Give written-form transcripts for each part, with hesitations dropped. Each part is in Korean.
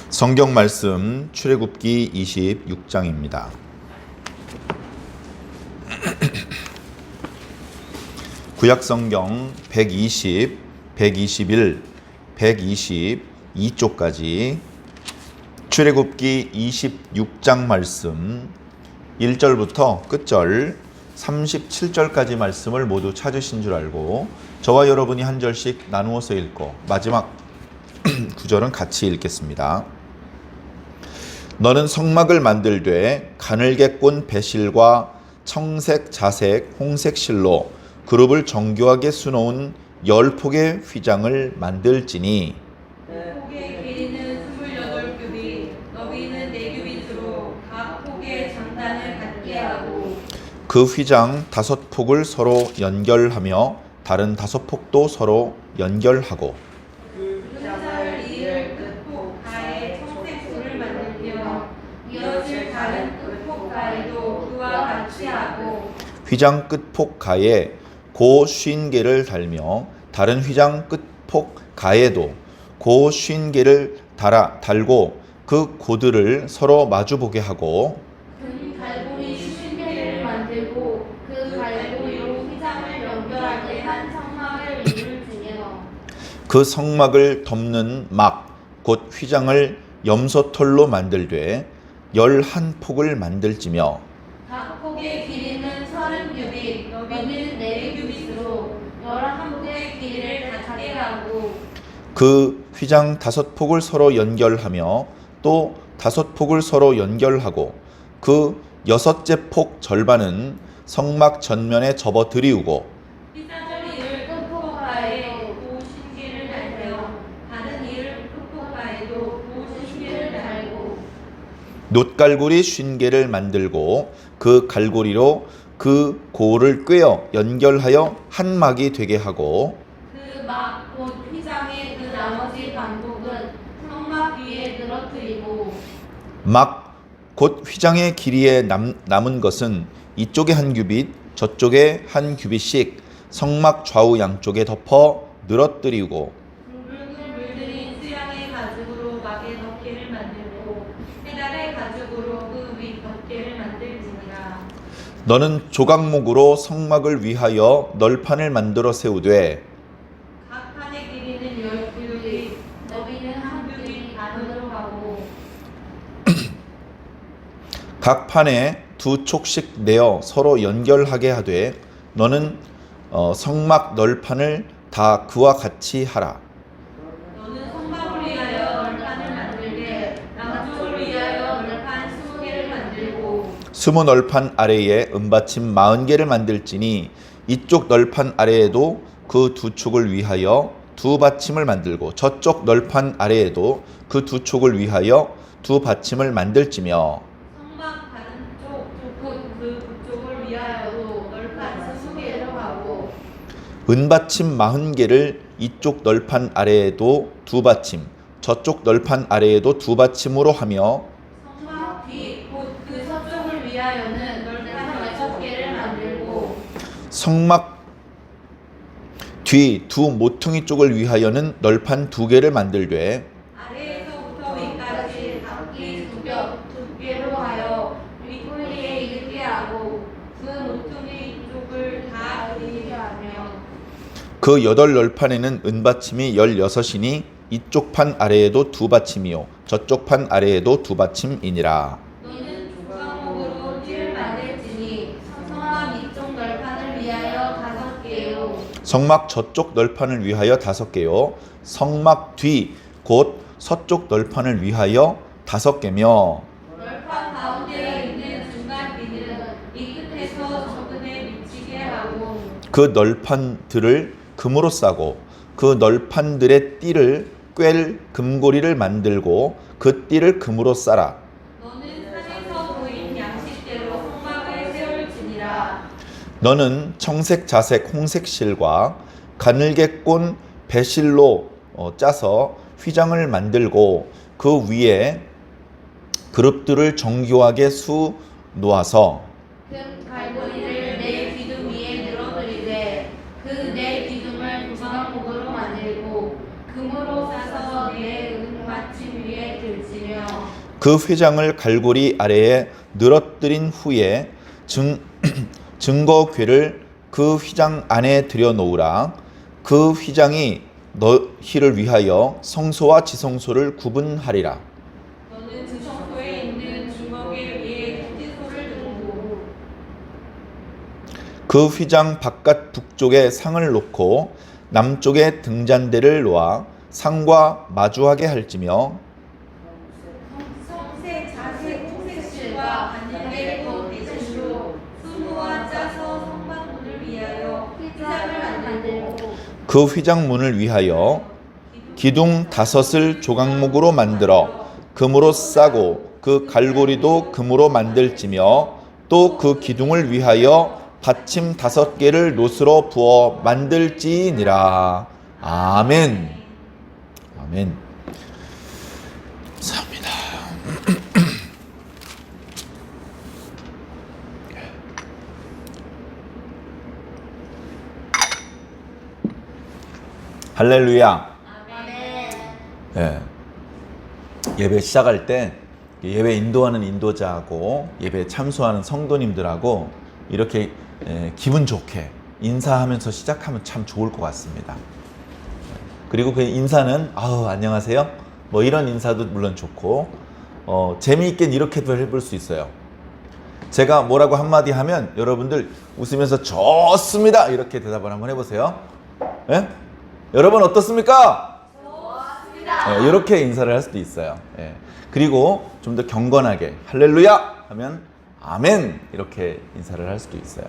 성경 말씀 출애굽기 26장입니다. 구약 성경 120, 121, 122쪽까지 출애굽기 26장 말씀 1절부터 끝절 37절까지 말씀을 모두 찾으신 줄 알고 저와 여러분이 한 절씩 나누어서 읽고 마지막 구절은 같이 읽겠습니다. 너는 성막을 만들되 가늘게 꼰 배실과 청색, 자색, 홍색 실로 그룹을 정교하게 수놓은 10폭의 휘장을 만들지니 폭의 길이는 28규빗, 너비는 4규빗으로 각 폭의 장단을 같게 하고 그 휘장 5폭을 서로 연결하며 다른 5폭도 서로 연결하고 휘장을 이을 끝폭 가에 청색소를 만들며 이어질 다른 끝폭 가에도 그와 같이 하고 휘장 끝폭 가에 고 50개를 달며 다른 휘장 끝폭 가에도 고 50개를 달고 그 고들을 서로 마주보게 하고 금 갈고리 50개를 만들고 그 갈고리로 휘장을 연결하게 한 성막을 이룰지니라. 그 성막을 덮는 막 곧 휘장을 염소털로 만들되 11폭을 만들지며 각 폭의 길이는 30규빗, 너비는 4규빗으로 11폭의 길이를 닿게 하고 그 휘장 5폭을 서로 연결하며 또 5폭을 서로 연결하고 그 6째 폭 절반은 성막 전면에 접어 들이우고 휘장을 이을 끝폭 가에 고 50개를 달며 다른 이을 끝폭 가에도 고 50개를 달고 놋갈고리 50개를 만들고 그 갈고리로 그 고를 꿰어 연결하여 한 막이 되게 하고 그 막 곧 휘장의 그 나머지 반복은 성막 위에 늘어뜨리고 막 곧 휘장의 길이에 남은 것은 이쪽에 한 규빗 저쪽에 한 규빗씩 성막 좌우 양쪽에 덮어 늘어뜨리고 붉은 물들인 수양의 가죽으로 막의 덮개를 만들고 해달의 가죽으로 그 윗 덮개를 만들지니라. 너는 조각목으로 성막을 위하여 널판을 만들어 세우되 각 판의 길이는 10규빗, 너비는 한 규빗 안으로 가고 각 판에 2촉씩 내어 서로 연결하게 하되 너는 성막 널판을 다 그와 같이 하라. 너는 성막을 위하여 널판을 만들되 양쪽을 위하여 널판 20개를 만들고 20널판 아래에 은받침 40개를 만들지니 이쪽 널판 아래에도 그 2촉을 위하여 2받침을 만들고 저쪽 널판 아래에도 그 2촉을 위하여 2받침을 만들지며 성막 다른 쪽 그 북쪽을 위하여도 널판 20개를 하고 은받침 40개를 이쪽 널판 아래에도 2받침 저쪽 널판 아래에도 2받침으로 하며 성막 뒤 곧 그 서쪽을 위하여는 널판 6개를 만들고 성막 뒤 2 모퉁이 쪽을 위하여는 널판 2개를 만들되 아래에서부터 위까지 각기 2개로 하여 윗구리에 이르게 하고 그 모퉁이 쪽을 다 이르게 하며 그 8널판에는 은받침이 16이니 이쪽 판 아래에도 2받침이요 저쪽 판 아래에도 2받침이니라. 너는 조각목으로 띠를 만들지니 성막 이쪽 널판을 위하여 5개요 성막 저쪽 널판을 위하여 5개요 성막 뒤 곧 서쪽 널판을 위하여 5개며 널판 가운데에 있는 중간 비는 이 끝에서 저 끝에 미치게 하고 그 널판들을 금으로 싸고 그 널판들의 띠를 꿰를 금고리를 만들고 그 띠를 금으로 싸라. 너는 산에서 보인 양식대로 성막을 세울지니라. 너는 청색, 자색, 홍색 실과 가늘게 꼰 배실로 짜서 휘장을 만들고 그 위에 그룹들을 정교하게 수 놓아서 금 갈고리를 네 기둥 위에 늘어뜨리되 그 네 기둥을 조각목으로 만들고 금으로 싸서 네 은받침 위에 들지며 위하여 그 휘장을 갈고리 아래에 늘어뜨린 후에 증거궤를 그 휘장 안에 들여놓으라. 그 휘장이 너희를 위하여 성소와 지성소를 구분하리라. 너는 지성소에 있는 증거궤 위에 토지소를 두고 그 휘장 바깥 북쪽에 상을 놓고 남쪽에 등잔대를 놓아 상과 마주하게 할지며 성색 자색 홍색실과 반영의 대신으로 수무와 짜서 성막문을 위하여 휘장을 만들고 그 휘장 문을 위하여 기둥 5을 조각목으로 만들어 금으로 싸고 그 갈고리도 금으로 만들지며 또 그 기둥을 위하여 받침 5개를 놋으로 부어 만들지니라. 아멘. 아멘. 감사합니다. 할렐루야. 아멘. 예. 예배 시작할 때 예배 인도하는 인도자하고 예배 참소하는 성도님들하고 이렇게 기분 좋게 인사하면서 시작하면 참 좋을 것 같습니다. 그리고 그 인사는 안녕하세요 뭐 이런 인사도 물론 좋고 재미있게 이렇게도 해볼 수 있어요. 제가 뭐라고 한마디 하면 여러분들 웃으면서 좋습니다 이렇게 대답을 한번 해보세요. 예? 여러분 어떻습니까? 좋습니다. 이렇게 인사를 할 수도 있어요. 예. 그리고 좀 더 경건하게 할렐루야 하면 아멘 이렇게 인사를 할 수도 있어요.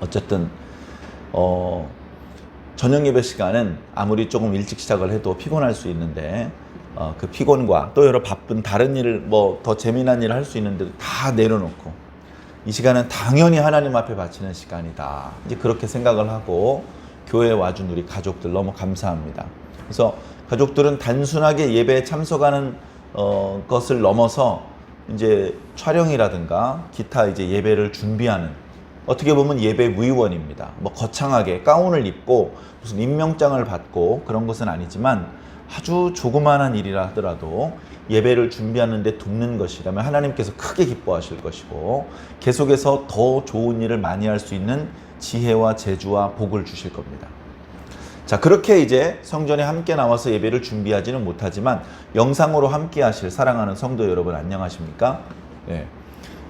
어쨌든 저녁 예배 시간은 아무리 조금 일찍 시작을 해도 피곤할 수 있는데 그 피곤과 또 여러 바쁜 다른 일을 뭐 더 재미난 일을 할 수 있는데도 다 내려놓고 이 시간은 당연히 하나님 앞에 바치는 시간이다. 이제 그렇게 생각을 하고 교회에 와준 우리 가족들 너무 감사합니다. 그래서 가족들은 단순하게 예배에 참석하는 것을 넘어서 이제 촬영이라든가 기타 이제 예배를 준비하는 어떻게 보면 예배 무의원입니다. 뭐 거창하게 가운을 입고 무슨 임명장을 받고 그런 것은 아니지만 아주 조그마한 일이라 하더라도 예배를 준비하는 데 돕는 것이라면 하나님께서 크게 기뻐하실 것이고 계속해서 더 좋은 일을 많이 할 수 있는 지혜와 재주와 복을 주실 겁니다. 자, 그렇게 이제 성전에 함께 나와서 예배를 준비하지는 못하지만 영상으로 함께 하실 사랑하는 성도 여러분 안녕하십니까? 예.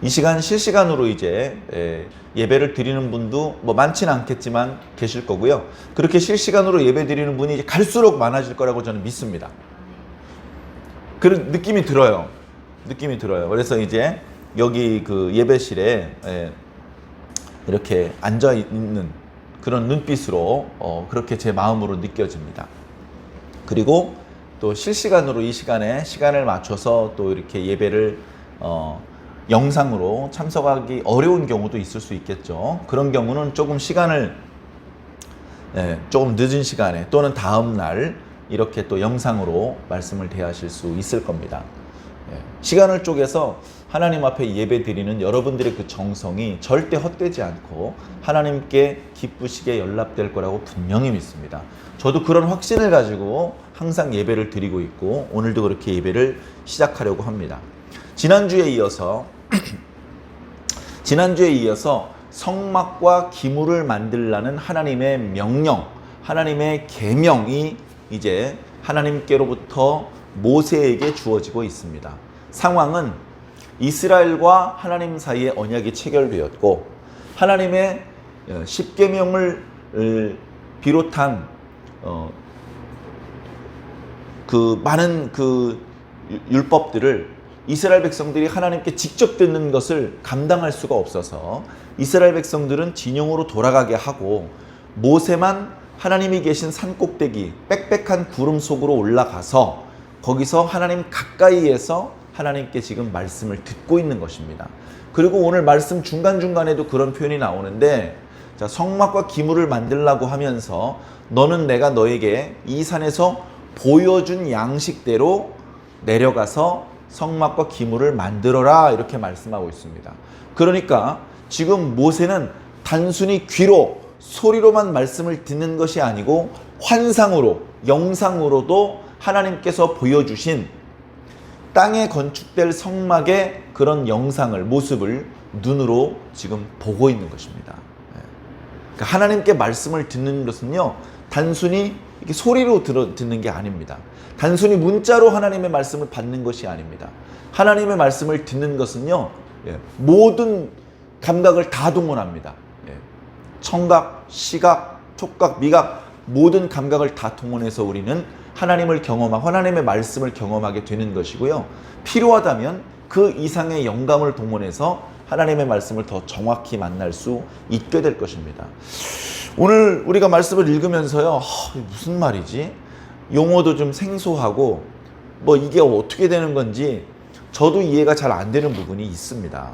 이 시간 실시간으로 이제 예배를 드리는 분도 뭐 많지는 않겠지만 계실 거고요. 그렇게 실시간으로 예배 드리는 분이 이제 갈수록 많아질 거라고 저는 믿습니다. 그런 느낌이 들어요. 느낌이 들어요. 그래서 이제 여기 그 예배실에 이렇게 앉아 있는 그런 눈빛으로 그렇게 제 마음으로 느껴집니다. 그리고 또 실시간으로 이 시간에 시간을 맞춰서 또 이렇게 예배를 영상으로 참석하기 어려운 경우도 있을 수 있겠죠. 그런 경우는 조금 시간을 조금 늦은 시간에 또는 다음 날 이렇게 또 영상으로 말씀을 대하실 수 있을 겁니다. 시간을 쪼개서 하나님 앞에 예배 드리는 여러분들의 그 정성이 절대 헛되지 않고 하나님께 기쁘시게 연락될 거라고 분명히 믿습니다. 저도 그런 확신을 가지고 항상 예배를 드리고 있고 오늘도 그렇게 예배를 시작하려고 합니다. 지난주에 이어서 성막과 기물을 만들라는 하나님의 명령, 하나님의 계명이 이제 하나님께로부터 모세에게 주어지고 있습니다. 상황은 이스라엘과 하나님 사이에 언약이 체결되었고 하나님의 십계명을 비롯한 그 많은 그 율법들을 이스라엘 백성들이 하나님께 직접 듣는 것을 감당할 수가 없어서 이스라엘 백성들은 진영으로 돌아가게 하고 모세만 하나님이 계신 산꼭대기 빽빽한 구름 속으로 올라가서 거기서 하나님 가까이에서 하나님께 지금 말씀을 듣고 있는 것입니다. 그리고 오늘 말씀 중간중간에도 그런 표현이 나오는데 자, 성막과 기물을 만들라고 하면서 너는 내가 너에게 이 산에서 보여준 양식대로 내려가서 성막과 기물을 만들어라 이렇게 말씀하고 있습니다. 그러니까 지금 모세는 단순히 귀로 소리로만 말씀을 듣는 것이 아니고 환상으로 영상으로도 하나님께서 보여주신 땅에 건축될 성막의 그런 영상을, 모습을 눈으로 지금 보고 있는 것입니다. 그러니까 하나님께 말씀을 듣는 것은요, 단순히 이렇게 소리로 듣는 게 아닙니다. 단순히 문자로 하나님의 말씀을 받는 것이 아닙니다. 하나님의 말씀을 듣는 것은요, 모든 감각을 다 동원합니다. 청각, 시각, 촉각, 미각, 모든 감각을 다 동원해서 우리는 하나님을 경험하고 하나님의 말씀을 경험하게 되는 것이고요. 필요하다면 그 이상의 영감을 동원해서 하나님의 말씀을 더 정확히 만날 수 있게 될 것입니다. 오늘 우리가 말씀을 읽으면서요, 무슨 말이지? 용어도 좀 생소하고 뭐 이게 어떻게 되는 건지 저도 이해가 잘 안 되는 부분이 있습니다.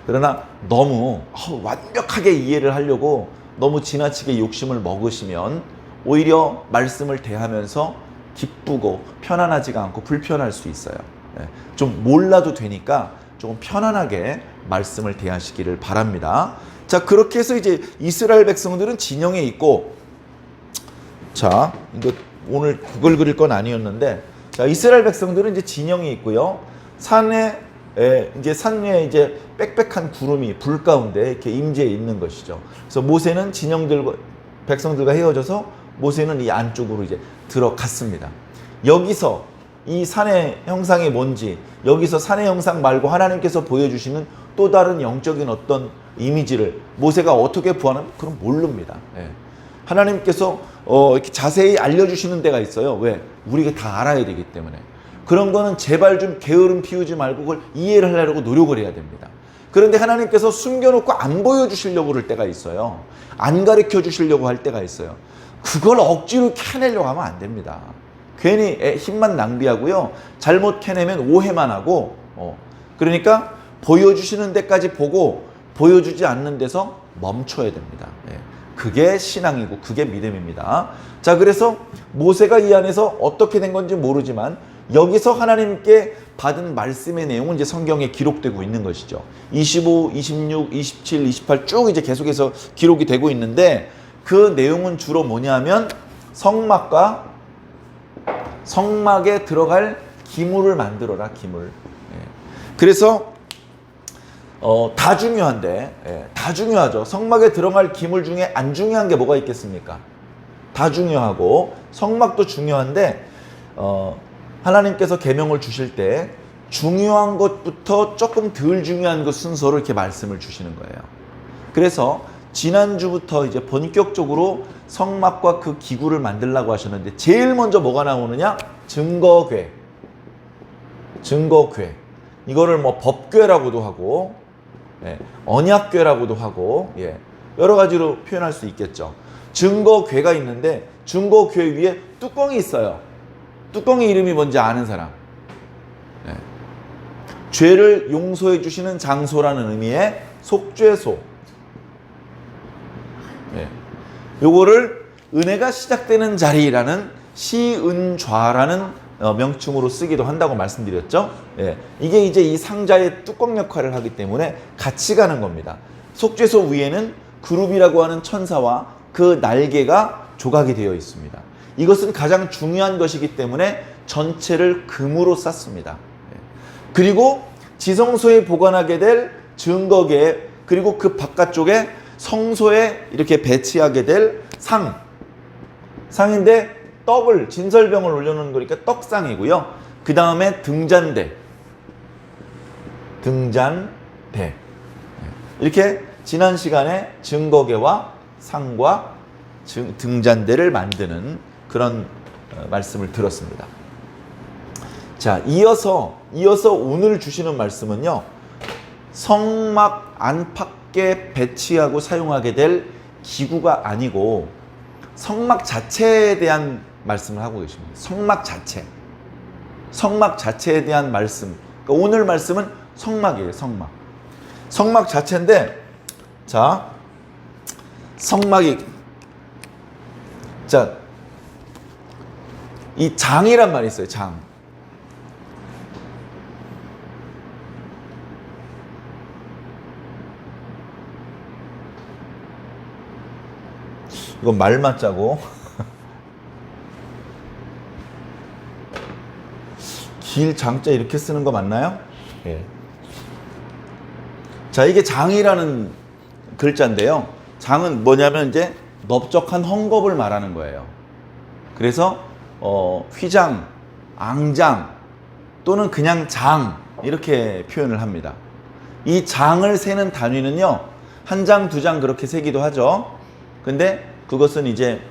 그러나 너무 완벽하게 이해를 하려고 너무 지나치게 욕심을 먹으시면 오히려 말씀을 대하면서 기쁘고 편안하지가 않고 불편할 수 있어요. 좀 몰라도 되니까 조금 편안하게 말씀을 대하시기를 바랍니다. 자, 그렇게 해서 이제 이스라엘 백성들은 진영에 있고, 자, 이거 오늘 그걸 그릴 건 아니었는데, 자, 이스라엘 백성들은 이제 진영에 있고요. 산에 이제 빽빽한 구름이 불 가운데 이렇게 임재해 있는 것이죠. 그래서 모세는 백성들과 헤어져서 모세는 이 안쪽으로 이제 들어갔습니다. 여기서 이 산의 형상이 뭔지, 여기서 산의 형상 말고 하나님께서 보여주시는 또 다른 영적인 어떤 이미지를 모세가 어떻게 보아하는 그건 모릅니다. 하나님께서 이렇게 자세히 알려주시는 데가 있어요. 왜? 우리가 다 알아야 되기 때문에. 그런 거는 제발 좀 게으름 피우지 말고 그걸 이해를 하려고 노력을 해야 됩니다. 그런데 하나님께서 숨겨놓고 안 보여주시려고 그럴 때가 있어요. 안 가르쳐 주시려고 할 때가 있어요. 그걸 억지로 캐내려고 하면 안 됩니다. 괜히 힘만 낭비하고요. 잘못 캐내면 오해만 하고, 그러니까 보여주시는 데까지 보고 보여주지 않는 데서 멈춰야 됩니다. 그게 신앙이고 그게 믿음입니다. 자, 그래서 모세가 이 안에서 어떻게 된 건지 모르지만 여기서 하나님께 받은 말씀의 내용은 이제 성경에 기록되고 있는 것이죠. 25, 26, 27, 28 쭉 이제 계속해서 기록이 되고 있는데 그 내용은 주로 뭐냐면 성막에 들어갈 기물을 만들어라, 기물. 그래서 다 중요한데, 다 중요하죠. 성막에 들어갈 기물 중에 안 중요한 게 뭐가 있겠습니까? 다 중요하고 성막도 중요한데 하나님께서 계명을 주실 때 중요한 것부터 조금 덜 중요한 것 순서로 이렇게 말씀을 주시는 거예요. 그래서 지난주부터 이제 본격적으로 성막과 그 기구를 만들려고 하셨는데 제일 먼저 뭐가 나오느냐? 증거궤. 이거를 뭐 법궤라고도 하고 언약궤라고도 하고 여러 가지로 표현할 수 있겠죠. 증거궤가 있는데 증거궤 위에 뚜껑이 있어요. 뚜껑의 이름이 뭔지 아는 사람? 죄를 용서해 주시는 장소라는 의미의 속죄소. 요거를 은혜가 시작되는 자리라는 시은좌라는 명칭으로 쓰기도 한다고 말씀드렸죠. 이게 이제 이 상자의 뚜껑 역할을 하기 때문에 같이 가는 겁니다. 속죄소 위에는 그룹이라고 하는 천사와 그 날개가 조각이 되어 있습니다. 이것은 가장 중요한 것이기 때문에 전체를 금으로 쌌습니다. 그리고 지성소에 보관하게 될 증거궤, 그리고 그 바깥쪽에 성소에 이렇게 배치하게 될 상인데 떡을, 진설병을 올려놓은 거니까 떡상이고요. 그 다음에 등잔대. 이렇게 지난 시간에 증거궤와 상과 등잔대를 만드는 그런 말씀을 들었습니다. 자, 이어서 오늘 주시는 말씀은요, 성막 안팎에 배치하고 사용하게 될 기구가 아니고 성막 자체에 대한 말씀을 하고 계십니다. 성막 자체에 대한 말씀. 그러니까 오늘 말씀은 성막이에요. 성막 자체인데, 자, 이 장이란 말이 있어요. 장. 이건 말 맞자고 길 장자 이렇게 쓰는 거 맞나요? 예. 자, 이게 장이라는 글자인데요. 장은 뭐냐면 이제 넓적한 헝겊을 말하는 거예요. 그래서 휘장, 앙장 또는 그냥 장 이렇게 표현을 합니다. 이 장을 세는 단위는요, 한 장, 두 장 그렇게 세기도 하죠. 근데 그것은 이제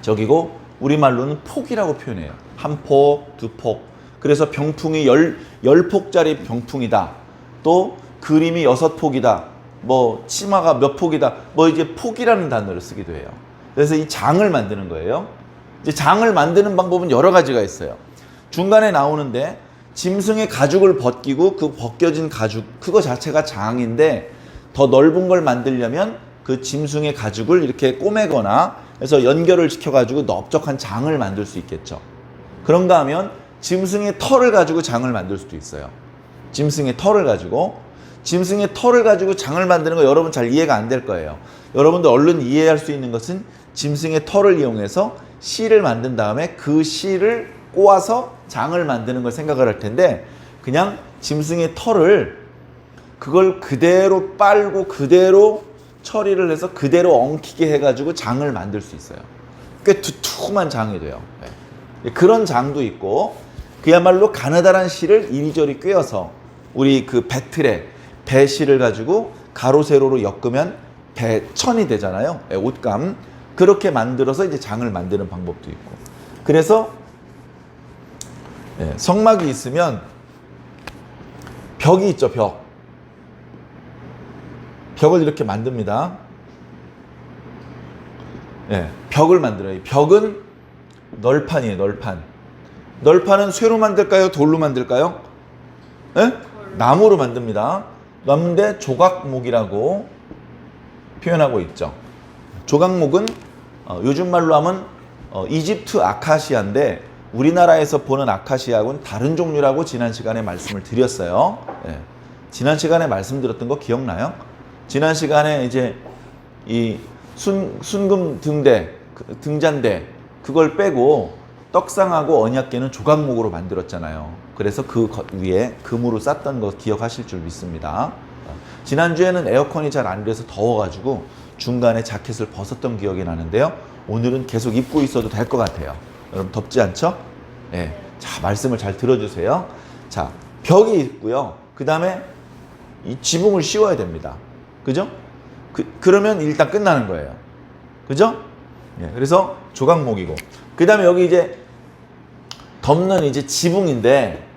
저기고 우리말로는 폭이라고 표현해요. 한 폭, 두 폭. 그래서 병풍이 10폭짜리 병풍이다. 또 그림이 6폭이다. 뭐 치마가 몇 폭이다. 뭐 이제 폭이라는 단어를 쓰기도 해요. 그래서 이 장을 만드는 거예요. 이제 장을 만드는 방법은 여러 가지가 있어요. 중간에 나오는데 짐승의 가죽을 벗기고 그 벗겨진 가죽 그거 자체가 장인데 더 넓은 걸 만들려면 그 짐승의 가죽을 이렇게 꼬매거나 해서 연결을 시켜가지고 넓적한 장을 만들 수 있겠죠. 그런가 하면 짐승의 털을 가지고 장을 만들 수도 있어요. 짐승의 털을 가지고 장을 만드는 거 여러분 잘 이해가 안 될 거예요. 여러분들 얼른 이해할 수 있는 것은 짐승의 털을 이용해서 실을 만든 다음에 그 실을 꼬아서 장을 만드는 걸 생각을 할 텐데 그냥 짐승의 털을 그걸 그대로 빨고 그대로 처리를 해서 그대로 엉키게 해가지고 장을 만들 수 있어요. 꽤 두툼한 장이 돼요. 네. 그런 장도 있고 그야말로 가느다란 실을 이리저리 꿰어서 우리 그 배틀에 배실을 가지고 가로 세로로 엮으면 배천이 되잖아요. 네, 옷감 그렇게 만들어서 이제 장을 만드는 방법도 있고 그래서 네, 성막이 있으면 벽이 있죠. 벽을 이렇게 만듭니다. 네, 벽을 만들어요. 벽은 널판이에요. 널판은 쇠로 만들까요? 돌로 만들까요? 네? 나무로 만듭니다. 나무인데 조각목이라고 표현하고 있죠. 조각목은 요즘 말로 하면 이집트 아카시아인데 우리나라에서 보는 아카시아하고는 다른 종류라고 지난 시간에 말씀을 드렸어요. 네. 지난 시간에 말씀드렸던 거 기억나요? 지난 시간에 이제 이 순금 등잔대 그걸 빼고 떡상하고 언약궤는 조각목으로 만들었잖아요. 그래서 그 위에 금으로 쌌던 거 기억하실 줄 믿습니다. 지난주에는 에어컨이 잘 안 돼서 더워가지고 중간에 자켓을 벗었던 기억이 나는데요. 오늘은 계속 입고 있어도 될 것 같아요. 여러분 덥지 않죠? 네. 자, 말씀을 잘 들어주세요. 자, 벽이 있고요. 그 다음에 이 지붕을 씌워야 됩니다. 그죠? 그러면 일단 끝나는 거예요. 그죠? 네. 그래서 조각목이고. 그 다음에 여기 이제 덮는 이제 지붕인데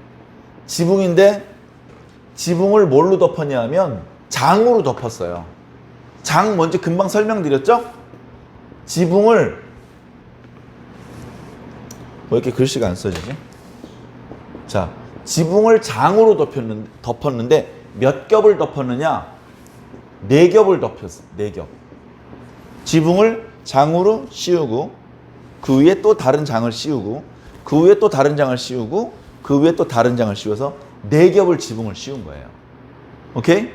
지붕을 뭘로 덮었냐 하면 장으로 덮었어요. 장 먼저 금방 설명드렸죠? 지붕을 왜 이렇게 글씨가 안 써지지? 자, 지붕을 장으로 덮었는데 몇 겹을 덮었느냐? 4겹을 덮였어. 4겹. 지붕을 장으로 씌우고 그 위에 또 다른 장을 씌우고 그 위에 또 다른 장을 씌우고 그 위에 또 다른 장을 씌워서 4겹을 지붕을 씌운 거예요. 오케이?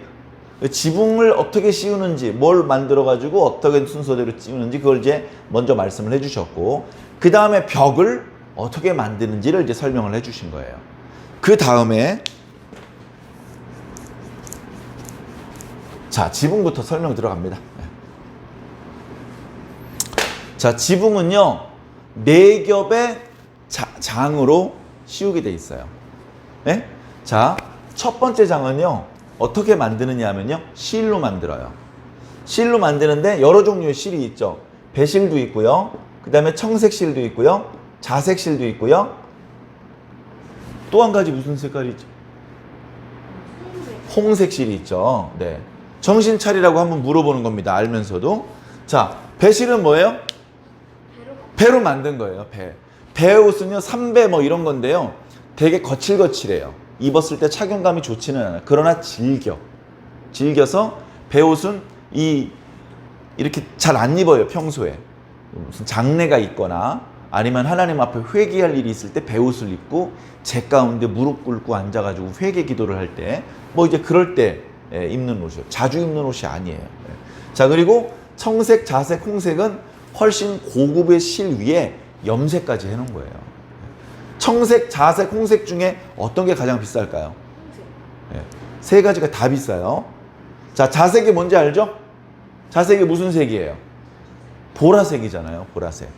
지붕을 어떻게 씌우는지 뭘 만들어 가지고 어떻게 순서대로 씌우는지 그걸 이제 먼저 말씀을 해 주셨고 그 다음에 벽을 어떻게 만드는지를 이제 설명을 해 주신 거예요. 그 다음에 자, 지붕부터 설명 들어갑니다. 자, 지붕은요 4겹의 장으로 씌우게 돼 있어요. 네? 자, 첫 번째 장은요 어떻게 만드느냐 하면요 실로 만들어요. 실로 만드는데 여러 종류의 실이 있죠. 배실도 있고요. 그 다음에 청색실도 있고요. 자색실도 있고요. 또 한 가지 무슨 색깔이 있죠? 홍색실이 있죠. 네. 정신 차리라고 한번 물어보는 겁니다. 알면서도. 자, 배실은 뭐예요? 배로 만든 거예요. 배 옷은요 3배 뭐 이런 건데요. 되게 거칠거칠해요. 입었을 때 착용감이 좋지는 않아요. 그러나 즐겨서 배 옷은 이렇게 잘 안 입어요. 평소에 무슨 장례가 있거나 아니면 하나님 앞에 회개할 일이 있을 때 배 옷을 입고 제 가운데 무릎 꿇고 앉아가지고 회개 기도를 할 때 뭐 이제 그럴 때 입는 옷이에요. 자주 입는 옷이 아니에요. 자, 그리고 청색, 자색, 홍색은 훨씬 고급의 실 위에 염색까지 해놓은 거예요. 청색, 자색, 홍색 중에 어떤 게 가장 비쌀까요? 네. 세 가지가 다 비싸요. 자, 자색이 뭔지 알죠? 자색이 무슨 색이에요? 보라색이잖아요. 보라색.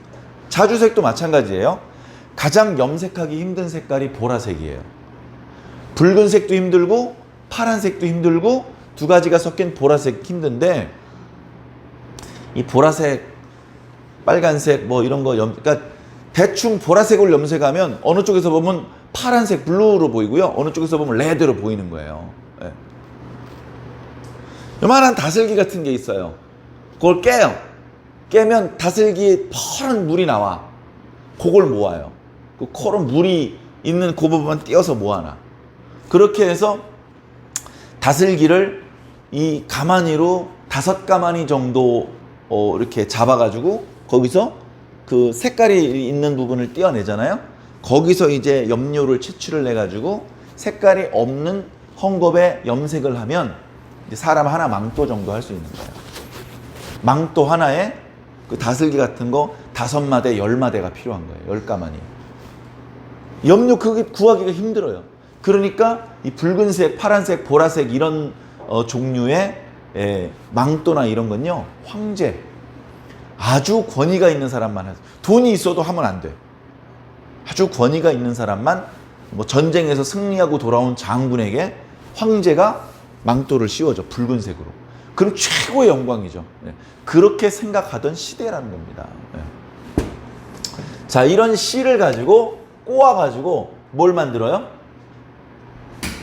자주색도 마찬가지예요. 가장 염색하기 힘든 색깔이 보라색이에요. 붉은색도 힘들고 파란색도 힘들고 두 가지가 섞인 보라색 힘든데, 이 보라색, 빨간색 뭐 이런 거 그러니까 대충 보라색을 염색하면 어느 쪽에서 보면 파란색 블루로 보이고요. 어느 쪽에서 보면 레드로 보이는 거예요. 네. 요만한 다슬기 같은 게 있어요. 그걸 깨요. 깨면 다슬기에 퍼런 물이 나와. 그걸 모아요. 그 코로 물이 있는 그 부분만 띄어서 모아놔. 그렇게 해서 다슬기를 이 가마니로 5가마니 정도 이렇게 잡아가지고 거기서 그 색깔이 있는 부분을 띄어내잖아요. 거기서 이제 염료를 채취를 해가지고 색깔이 없는 헝겊에 염색을 하면 이제 사람 하나 망토 정도 할 수 있는 거예요. 망토 하나에 그 다슬기 같은 거 5마대, 10마대가 필요한 거예요. 10가마니. 염료 그게 구하기가 힘들어요. 그러니까 이 붉은색, 파란색, 보라색 이런 종류의 망토나 이런 건요, 황제, 아주 권위가 있는 사람만 하죠. 돈이 있어도 하면 안 돼. 아주 권위가 있는 사람만, 뭐 전쟁에서 승리하고 돌아온 장군에게 황제가 망토를 씌워줘. 붉은색으로. 그럼 최고의 영광이죠. 그렇게 생각하던 시대라는 겁니다. 자, 이런 씨를 가지고 꼬아가지고 뭘 만들어요?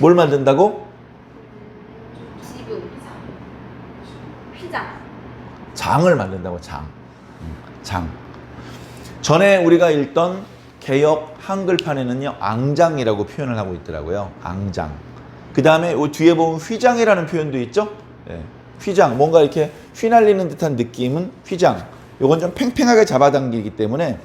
뭘 만든다고? 지금 휘장. 장을 만든다고. 장. 전에 우리가 읽던 개역 한글판에는요, 앙장이라고 표현을 하고 있더라고요. 앙장. 그 다음에 이 뒤에 보면 휘장이라는 표현도 있죠. 휘장, 뭔가 이렇게 휘날리는 듯한 느낌은 휘장. 요건 좀 팽팽하게 잡아당기기 때문에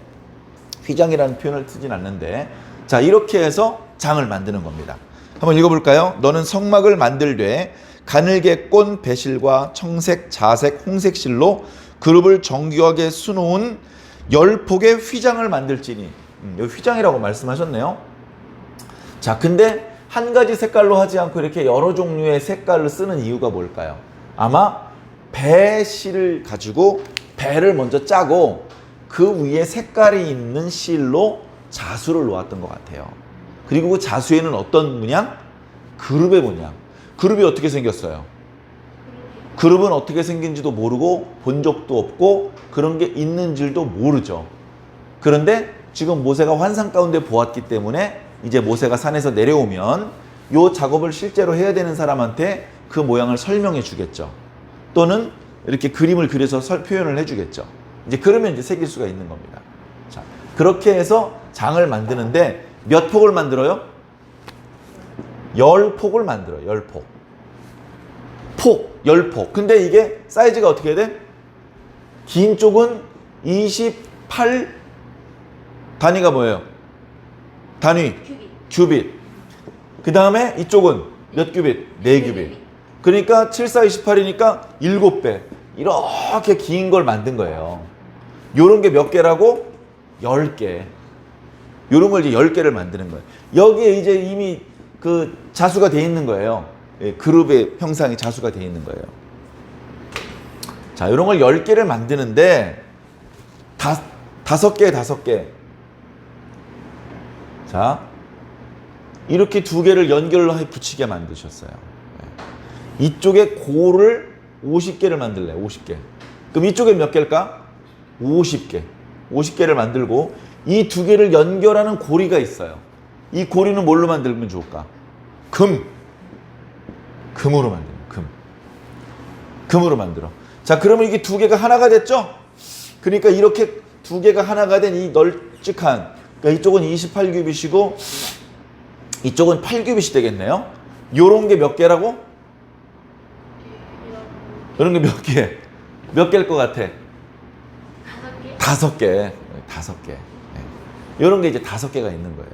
휘장이라는 표현을 쓰진 않는데, 자, 이렇게 해서 장을 만드는 겁니다. 한번 읽어볼까요? 너는 성막을 만들되 가늘게 꼰 배실과 청색, 자색, 홍색 실로 그룹을 정교하게 수놓은 10폭의 휘장을 만들지니. 여기 휘장이라고 말씀하셨네요. 자, 근데 한 가지 색깔로 하지 않고 이렇게 여러 종류의 색깔을 쓰는 이유가 뭘까요? 아마 배실을 가지고 배를 먼저 짜고 그 위에 색깔이 있는 실로 자수를 놓았던 것 같아요. 그리고 그 자수에는 어떤 문양? 그룹의 문양. 그룹이 어떻게 생겼어요? 그룹은 어떻게 생긴지도 모르고 본 적도 없고 그런 게 있는 줄도 모르죠. 그런데 지금 모세가 환상 가운데 보았기 때문에 이제 모세가 산에서 내려오면 이 작업을 실제로 해야 되는 사람한테 그 모양을 설명해 주겠죠. 또는 이렇게 그림을 그려서 표현을 해 주겠죠. 이제 그러면 이제 새길 수가 있는 겁니다. 자, 그렇게 해서 장을 만드는데 몇 폭을 만들어요? 10폭을 만들어요. 10폭. 폭, 10폭. 근데 이게 사이즈가 어떻게 돼? 긴 쪽은 28 단위가 뭐예요? 단위. 큐빗. 그 다음에 이쪽은 몇 큐빗? 4큐빗. 그러니까 7, 4, 28이니까 7배. 이렇게 긴 걸 만든 거예요. 요런 게 몇 개라고? 10개. 요런 걸 이제 10개를 만드는 거예요. 여기에 이제 이미 그 자수가 돼 있는 거예요. 그룹의 형상이 자수가 돼 있는 거예요. 자, 요런 걸 10개를 만드는데 5개. 자, 이렇게 2개를 연결로 해 붙이게 만드셨어요. 이쪽에 고를 50개를 만들래. 50개. 그럼 이쪽에 몇 개일까? 50개. 50개를 만들고 이 2개를 연결하는 고리가 있어요. 이 고리는 뭘로 만들면 좋을까? 금으로 만들어. 금으로 만들어. 자, 그러면 이게 2개가 하나가 됐죠? 그러니까 이렇게 2개가 하나가 된 이 널찍한, 그러니까 이쪽은 28규빗이고 이쪽은 8규빗이 되겠네요. 요런 게 몇 개라고? 이런 게 몇 개? 몇 개일 것 같아? 5개. 5개. 이런 게 이제 5개가 있는 거예요.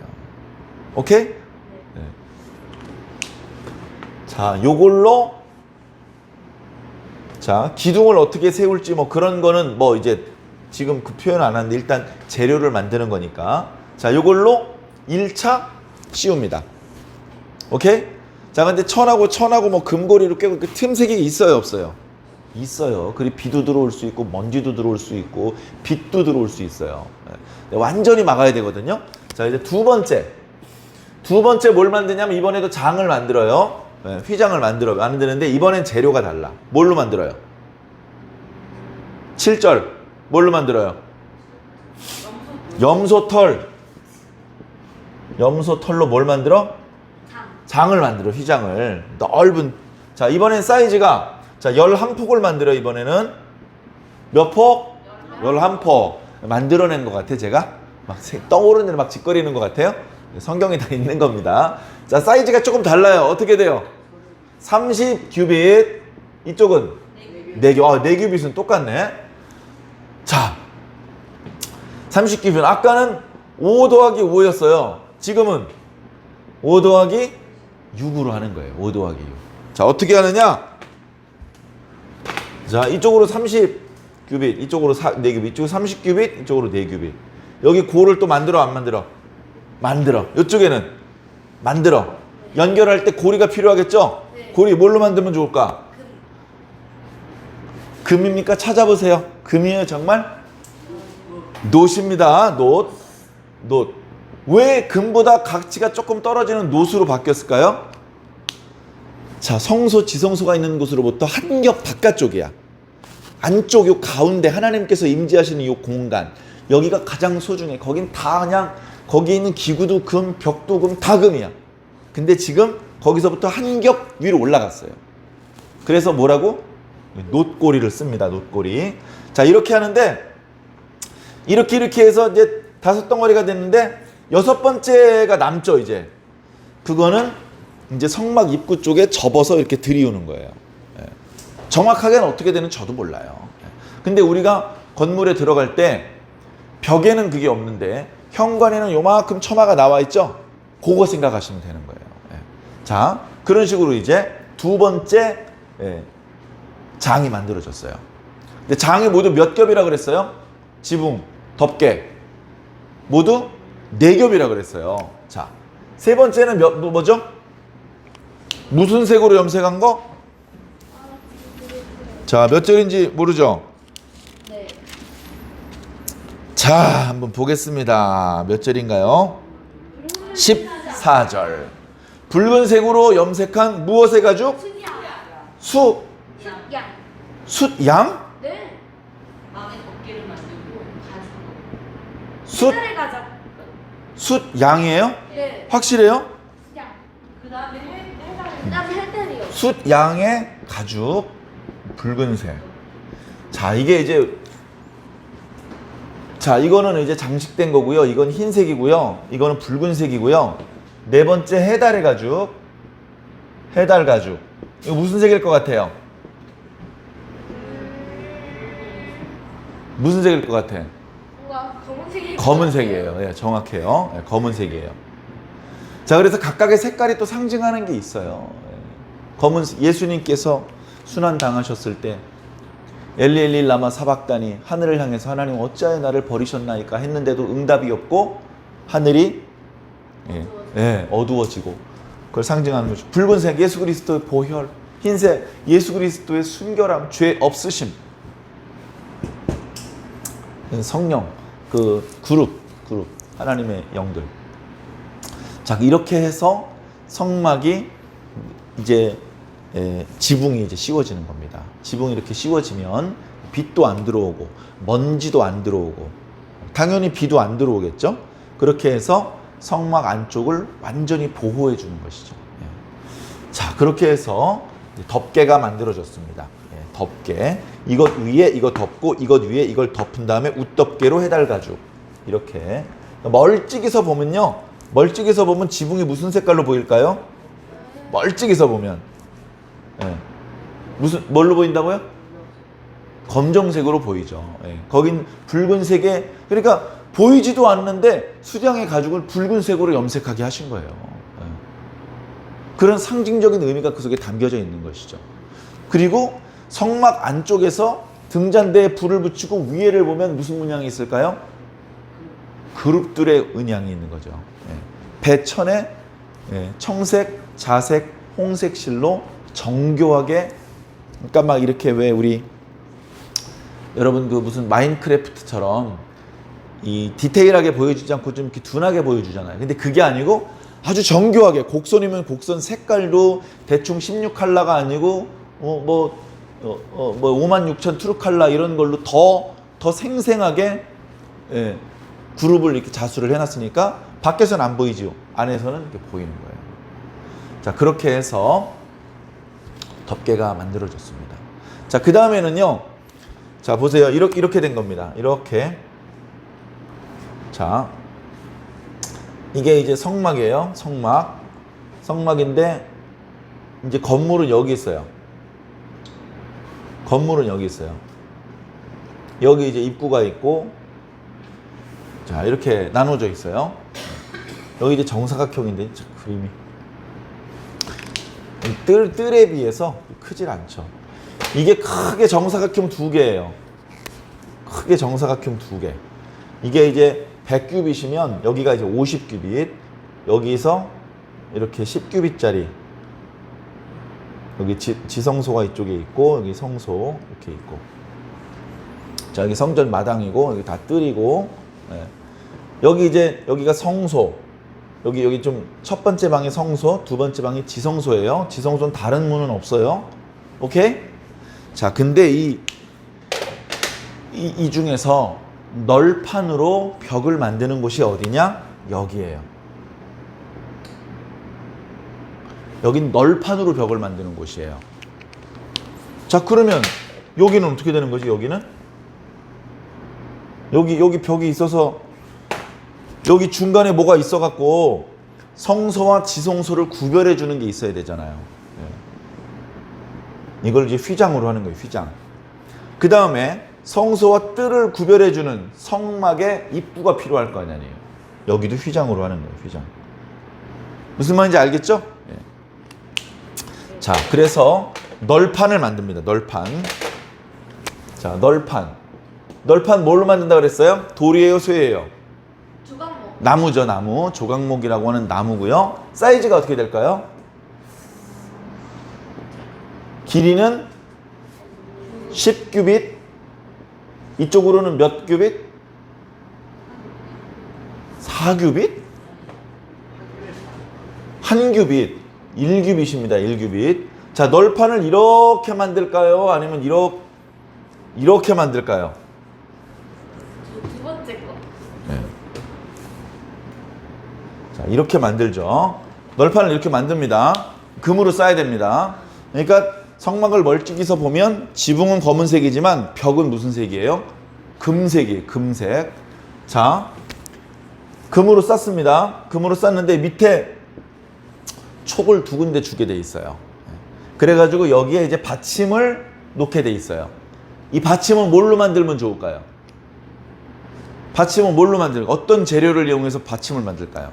오케이? 네. 자, 요걸로 자, 기둥을 어떻게 세울지 뭐 그런 거는 뭐 이제 지금 그 표현 안 하는데 일단 재료를 만드는 거니까. 자, 요걸로 1차 씌웁니다. 오케이? 자, 근데 천하고 뭐 금고리로 깨고 그 틈새기 있어요, 없어요? 있어요. 그리고 비도 들어올 수 있고 먼지도 들어올 수 있고 빛도 들어올 수 있어요. 완전히 막아야 되거든요. 자, 이제 두 번째 뭘 만드냐면 이번에도 장을 만들어요. 휘장을 만드는데 이번엔 재료가 달라. 뭘로 만들어요? 7절 뭘로 만들어요? 염소털로 뭘 만들어? 장을 만들어. 휘장을 넓은. 자, 이번엔 사이즈가 자 11폭을 만들어. 이번에는 몇 폭? 11폭 만들어낸 것 같아. 제가 막 떠오르는 대로 막 짓거리는 것 같아요. 성경에 다 있는 겁니다. 자, 사이즈가 조금 달라요. 어떻게 돼요? 30 규빗. 이쪽은 4규빗. 4규빗은 똑같네. 자, 30 규빗. 아까는 5 더하기 5였어요. 지금은 5 더하기 6으로 하는 거예요. 5 더하기 6. 자, 어떻게 하느냐? 자, 이쪽으로 30 규빗, 이쪽으로 4규빗, 이쪽으로 30 규빗, 이쪽으로 4규빗. 여기 고를 또 만들어, 안 만들어? 만들어. 이쪽에는 만들어. 연결할 때 고리가 필요하겠죠? 네. 고리 뭘로 만들면 좋을까? 금입니까? 찾아보세요. 금이에요, 정말? 놋입니다. 놋. 왜 금보다 가치가 조금 떨어지는 놋으로 바뀌었을까요? 자, 성소, 지성소가 있는 곳으로부터 한 겹 바깥쪽이야. 안쪽 요 가운데 하나님께서 임재하시는 요 공간. 여기가 가장 소중해. 거긴 다 그냥 거기 있는 기구도 금, 벽도 금, 다 금이야. 근데 지금 거기서부터 한 겹 위로 올라갔어요. 그래서 뭐라고? 놋고리를 씁니다. 놋고리. 자, 이렇게 하는데 이렇게 해서 이제 5덩어리가 됐는데 6번째가 남죠, 이제. 그거는 이제 성막 입구 쪽에 접어서 이렇게 들이우는 거예요. 정확하게는 어떻게 되는지 저도 몰라요. 근데 우리가 건물에 들어갈 때 벽에는 그게 없는데 현관에는 요만큼 처마가 나와 있죠? 그거 생각하시면 되는 거예요. 자, 그런 식으로 이제 두 번째 장이 만들어졌어요. 근데 장이 모두 몇 겹이라 그랬어요? 지붕, 덮개 모두 4겹이라 그랬어요. 자, 세 번째는 뭐죠? 무슨 색으로 염색한 거? 자, 몇 절인지 모르죠? 네. 자, 한번 보겠습니다. 몇 절인가요? 14절. 붉은색으로 염색한 무엇의 가죽? 숫양. 숫양? 네. 마음의 덮개를 만들고 숫? 해달의 가죽. 숫양이에요? 네. 확실해요? 숫양. 그 다음에 그다음에 해달이요. 숫양의 가죽 붉은색. 자, 이게 이제 자, 이거는 이제 장식된 거고요. 이건 흰색이고요. 이거는 붉은색이고요. 네 번째 해달의 가죽. 해달 가죽. 이거 무슨 색일 것 같아요? 무슨 색일 것 같아? 뭔가 검은색이. 검은색이에요. 예, 정확해요. 예, 검은색이에요. 자, 그래서 각각의 색깔이 또 상징하는 게 있어요. 예수님께서 순환 당하셨을 때 엘리 엘리 라마 사박다니, 하늘을 향해서 하나님 어찌하여 나를 버리셨나이까 했는데도 응답이 없고 하늘이 어두워지고 그걸 상징하는 거죠. 붉은색 예수 그리스도의 보혈, 흰색 예수 그리스도의 순결함, 죄 없으심. 성령, 그 그룹 하나님의 영들. 자, 이렇게 해서 성막이 이제 지붕이 이제 씌워지는 겁니다. 지붕이 이렇게 씌워지면 빛도 안 들어오고 먼지도 안 들어오고 당연히 비도 안 들어오겠죠. 그렇게 해서 성막 안쪽을 완전히 보호해 주는 것이죠. 자, 그렇게 해서 덮개가 만들어졌습니다. 덮개. 이것 위에 이거 덮고 이것 위에 이걸 덮은 다음에 웃덮개로 해달 가죽. 이렇게 멀찍이서 보면요. 멀찍이서 보면 지붕이 무슨 색깔로 보일까요? 멀찍이서 보면 뭘로 보인다고요? 검정색으로 보이죠. 거긴 붉은색에, 그러니까 보이지도 않는데 수량의 가죽을 붉은색으로 염색하게 하신 거예요. 그런 상징적인 의미가 그 속에 담겨져 있는 것이죠. 그리고 성막 안쪽에서 등잔대에 불을 붙이고 위에를 보면 무슨 문양이 있을까요? 그룹들의 은양이 있는 거죠. 대천에 청색, 자색, 홍색 실로 정교하게, 그러니까 막 이렇게 왜 우리 여러분 그 무슨 마인크래프트처럼 이 디테일하게 보여주지 않고 좀 이렇게 둔하게 보여주잖아요. 근데 그게 아니고 아주 정교하게, 곡선이면 곡선 색깔도 대충 16컬러가 아니고 뭐 56,000 트루칼라 이런 걸로 더 생생하게 그룹을 이렇게 자수를 해놨으니까 밖에서는 안 보이죠. 안에서는 이렇게 보이는 거예요. 자, 그렇게 해서 덮개가 만들어졌습니다. 자, 그 다음에는요. 자, 보세요. 이렇게 된 겁니다. 이렇게. 자, 이게 이제 성막이에요. 성막인데 이제 건물은 여기 있어요. 건물은 여기 있어요. 여기 이제 입구가 있고, 자, 이렇게 나눠져 있어요. 여기 이제 정사각형인데 그림이 뜰에 비해서 크질 않죠. 이게 크게 정사각형 2개예요. 크게 정사각형 2개. 이게 이제 100규빗이면 여기가 이제 50규빗. 여기서 이렇게 10규빗짜리. 여기 지성소가 이쪽에 있고, 여기 성소 이렇게 있고. 자, 여기 성전 마당이고, 여기 다 뜰이고. 여기 이제 여기가 성소. 여기 좀 첫 번째 방이 성소, 두 번째 방이 지성소예요. 지성소는 다른 문은 없어요. 오케이? 자, 근데 이 중에서 널판으로 벽을 만드는 곳이 어디냐? 여기예요. 여긴 널판으로 벽을 만드는 곳이에요. 자, 그러면 여기는 어떻게 되는 거지? 여기는? 여기 벽이 있어서 여기 중간에 뭐가 있어갖고 성소와 지성소를 구별해 주는 게 있어야 되잖아요. 이걸 이제 휘장으로 하는 거예요. 휘장. 그 다음에 성소와 뜰을 구별해 주는 성막의 입구가 필요할 거 아니에요. 여기도 휘장으로 하는 거예요. 휘장. 무슨 말인지 알겠죠? 자, 그래서 널판을 만듭니다. 널판. 자, 널판 뭘로 만든다 그랬어요? 돌이에요, 쇠예요? 주광목. 나무죠, 나무. 조각목이라고 하는 나무고요. 사이즈가 어떻게 될까요? 길이는 10규빗. 이쪽으로는 몇 규빗? 4규빗? 1규빗. 1규빗입니다. 1규빗. 자, 널판을 이렇게 만들까요? 아니면 이렇게 만들까요? 두 번째 거. 네. 자, 이렇게 만들죠. 널판을 이렇게 만듭니다. 금으로 쌓아야 됩니다. 그러니까 성막을 멀찍이서 보면 지붕은 검은색이지만 벽은 무슨 색이에요? 금색이에요. 금색. 자, 금으로 쌓습니다. 금으로 쌓는데 밑에 촉을 2군데 주게 돼 있어요. 그래가지고 여기에 이제 받침을 놓게 돼 있어요. 이 받침은 뭘로 만들면 좋을까요? 받침은 뭘로 만들까요? 어떤 재료를 이용해서 받침을 만들까요?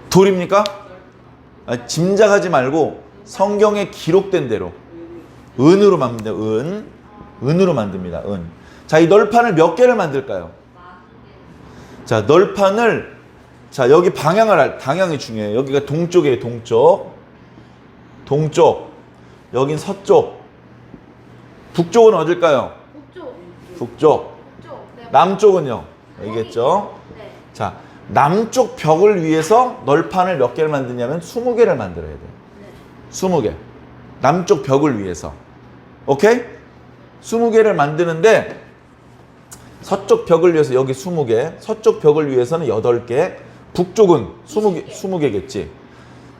돌입니까? 짐작하지 말고 성경에 기록된 대로 은으로 만듭니다. 은으로 만듭니다. 은. 자, 이 널판을 몇 개를 만들까요? 자, 널판을, 자, 여기 방향이 중요해요. 여기가 동쪽이에요. 동쪽. 여긴 서쪽. 북쪽은 어딜까요? 북쪽. 네. 남쪽은요? 여기겠죠? 네. 자, 남쪽 벽을 위해서 널판을 몇 개를 만드냐면 20개를 만들어야 돼요. 네. 20개. 남쪽 벽을 위해서. 오케이? 20개를 만드는데 서쪽 벽을 위해서 여기 20개, 서쪽 벽을 위해서는 8개, 북쪽은 20개겠지.